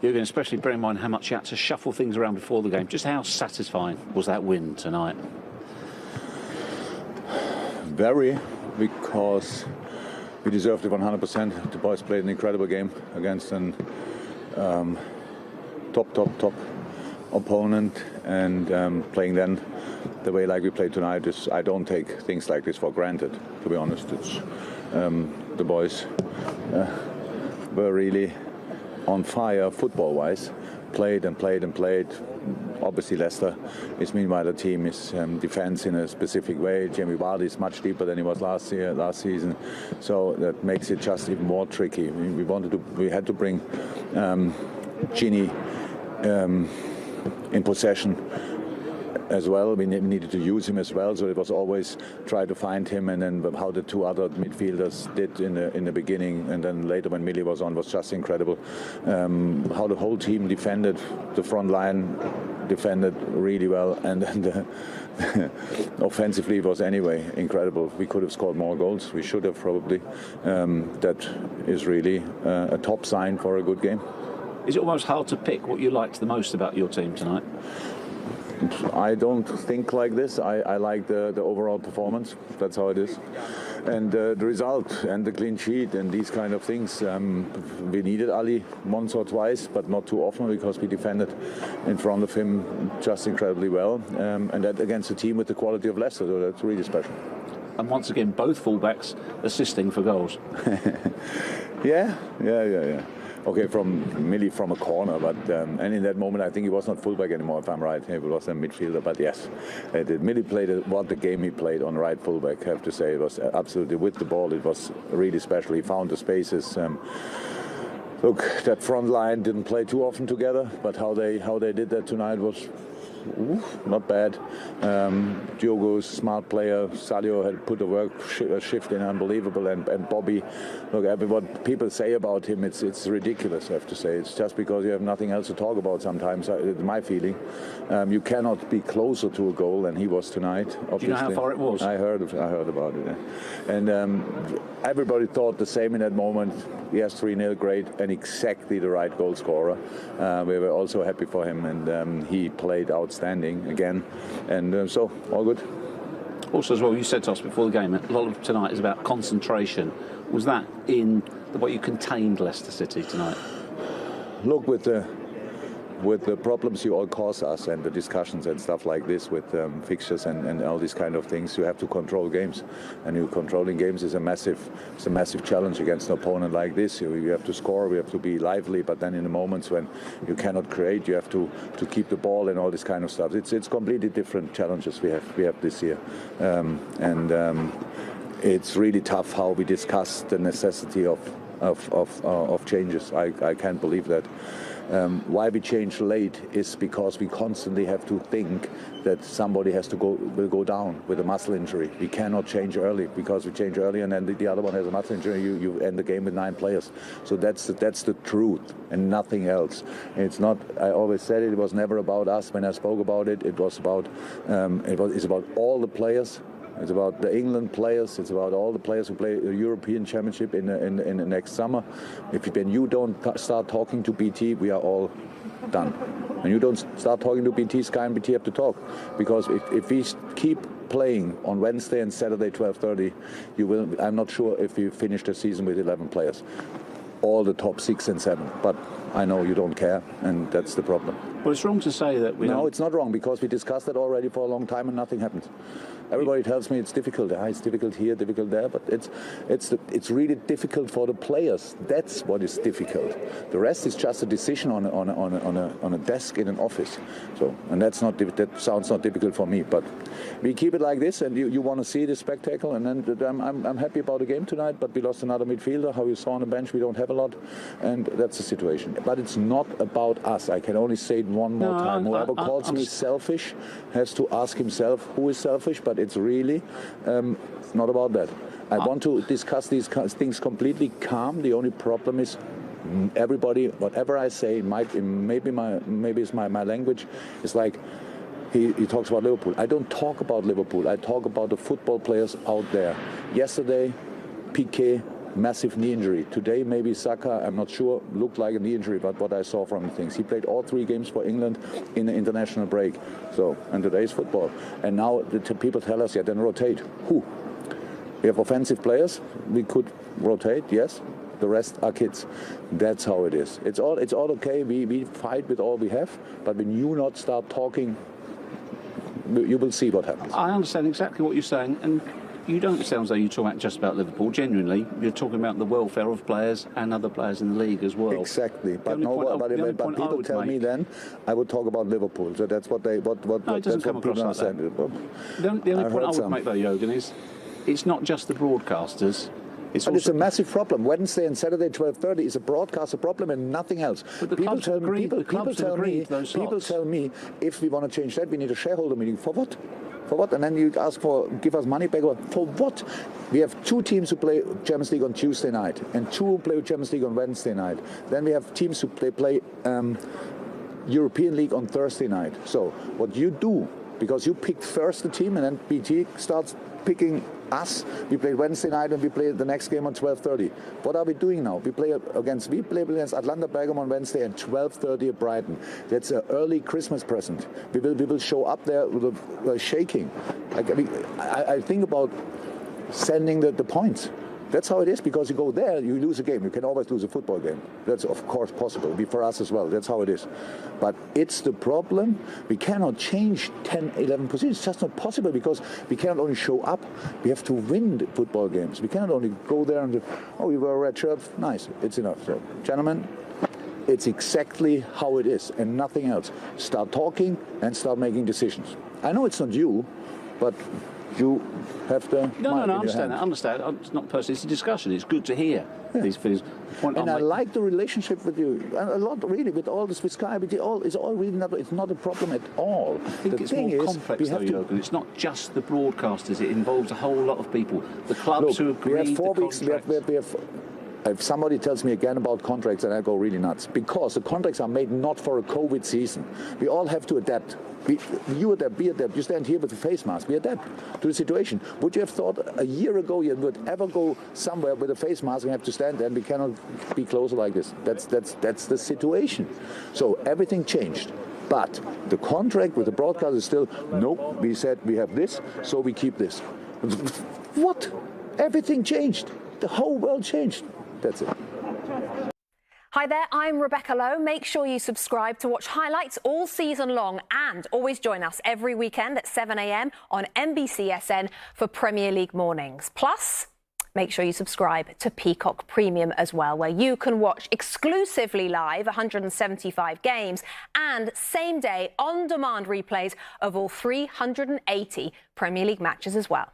Jurgen, especially bear in mind how much you had to shuffle things around before the game. Just how satisfying was that win tonight? Very, because we deserved it 100%. The boys played an incredible game against an top opponent, and playing then the way like we played tonight is, I don't take things like this for granted, to be honest. It's the boys were really on fire football-wise, played. Obviously Leicester is meanwhile a team is defense in a specific way. Jamie Vardy is much deeper than he was last season, so that makes it just even more tricky. We had to bring Gini in possession as well. We needed to use him as well, so it was always try to find him, and then how the two other midfielders did in the beginning, and then later when Millie was on, was just incredible. How the whole team defended, the front line defended really well, and then offensively it was anyway incredible. We could have scored more goals. We should have probably. That is really a top sign for a good game. Is it almost hard to pick what you liked the most about your team tonight? I don't think like this. I like the overall performance. That's how it is. And the result and the clean sheet and these kind of things. We needed Ali once or twice, but not too often, because we defended in front of him just incredibly well. And that against a team with the quality of Leicester, so that's really special. And once again, both fullbacks assisting for goals. Yeah. Okay, from Millie from a corner, but and in that moment I think he was not fullback anymore, if I'm right. He was a midfielder, but yes, Millie played what the game he played on right fullback. I have to say, it was absolutely with the ball. It was really special. He found the spaces. Look, that front line didn't play too often together, but how they did that tonight was not bad. Diogo's smart player. Salio had put the work shift in unbelievable, and Bobby. Look, what people say about him, it's ridiculous. I have to say, it's just because you have nothing else to talk about. Sometimes, my feeling, you cannot be closer to a goal than he was tonight. Obviously. Do you know how far it was? I heard about it, yeah. And everybody thought the same in that moment. Yes, 3-0, great, and exactly the right goal scorer. We were also happy for him, and he played outstanding again, and so all good. Also, as well, you said to us before the game, a lot of tonight is about concentration. Was that in the way you contained Leicester City tonight? Look, with the problems you all cause us and the discussions and stuff like this with fixtures and all these kind of things, you have to control games, and you controlling games is a massive challenge against an opponent like this. You have to score, we have to be lively, but then in the moments when you cannot create, you have to keep the ball and all this kind of stuff. It's completely different challenges we have this year, and it's really tough how we discuss the necessity of changes. I can't believe that. Why we change late is because we constantly have to think that somebody will go down with a muscle injury. We cannot change early, because we change early and then the other one has a muscle injury. You end the game with 9 players. So that's the truth and nothing else. It's not. I always said it was never about us. When I spoke about it, it was about it's about all the players. It's about the England players. It's about all the players who play the European Championship in the next summer. When you don't start talking to BT, we are all done. When you don't start talking to BT, Sky and BT have to talk, because if we keep playing on Wednesday and Saturday 12:30, you will. I'm not sure if you finish the season with 11 players, all the top 6 and 7. But I know you don't care, and that's the problem. Well, it's wrong to say that we. No, it's not wrong, because we discussed that already for a long time and nothing happened. Everybody tells me it's difficult. It's difficult here, difficult there, but it's really difficult for the players. That's what is difficult. The rest is just a decision on a desk in an office. So, and that sounds not difficult for me. But we keep it like this, and you want to see the spectacle. And then I'm happy about the game tonight. But we lost another midfielder. How you saw on the bench, we don't have a lot, and that's the situation. But it's not about us. I can only say it one more time. Whoever calls me selfish has to ask himself who is selfish. But it's really not about that. I want to discuss these things completely calm. The only problem is everybody, whatever I say, maybe it's my language. It's like he talks about Liverpool. I don't talk about Liverpool. I talk about the football players out there. Yesterday, Piqué massive knee injury. Today, maybe Saka, I'm not sure, looked like a knee injury, but what I saw from the things. He played all 3 games for England in the international break. So, and today's football. And now the people tell us, yeah, then rotate. Who? We have offensive players. We could rotate, yes. The rest are kids. That's how it is. It's all okay. We fight with all we have. But when you not start talking, you will see what happens. I understand exactly what you're saying, and you don't sound as though you're talking just about Liverpool. Genuinely, you're talking about the welfare of players and other players in the league as well. Exactly, but people tell me then I would talk about Liverpool. So that's what they what no, it doesn't come across like that. The only point I would make though, Jurgen, is it's not just the broadcasters. It's a massive problem. Wednesday and Saturday 12:30 is a broadcaster problem and nothing else. People tell me if we want to change that, we need a shareholder meeting. For what? For what? And then you ask for give us money back. For what? We have 2 teams who play Champions League on Tuesday night and 2 who play Champions League on Wednesday night. Then we have teams who play European League on Thursday night. So what you do, because you picked first the team and then BT starts picking us. We play Wednesday night and we play the next game on 12:30. What are we doing now? We play against Atlanta Bergamo on Wednesday and 12:30 at Brighton. That's an early Christmas present. We will show up there with a shaking. I think about sending the points. That's how it is, because you go there, you lose a game. You can always lose a football game. That's, of course, possible. It'll be for us as well. That's how it is. But it's the problem. We cannot change 10, 11 positions. It's just not possible, because we cannot only show up. We have to win the football games. We cannot only go there and, we wear a red shirt. Nice. It's enough. So, gentlemen, it's exactly how it is and nothing else. Start talking and start making decisions. I know it's not you, but you have to. No, I understand that. I understand. It's not personal. It's a discussion. It's good to hear these things. And I like the relationship with you a lot, really, with all this, with Sky. It's all really not. It's not a problem at all. I think it's more complex, though, Jurgen. It's not just the broadcasters. It involves a whole lot of people. The clubs who agree. We have 4 weeks. If somebody tells me again about contracts, then I go really nuts, because the contracts are made not for a COVID season. We all have to adapt. You adapt, we adapt. You stand here with a face mask. We adapt to the situation. Would you have thought a year ago you would ever go somewhere with a face mask and have to stand there and we cannot be closer like this? That's the situation. So everything changed. But the contract with the broadcast is still, nope, we said we have this, so we keep this. What? Everything changed. The whole world changed. That's it. Hi there, I'm Rebecca Lowe. Make sure you subscribe to watch highlights all season long, and always join us every weekend at 7 a.m. on NBCSN for Premier League mornings. Plus, make sure you subscribe to Peacock Premium as well, where you can watch exclusively live 175 games and same-day on-demand replays of all 380 Premier League matches as well.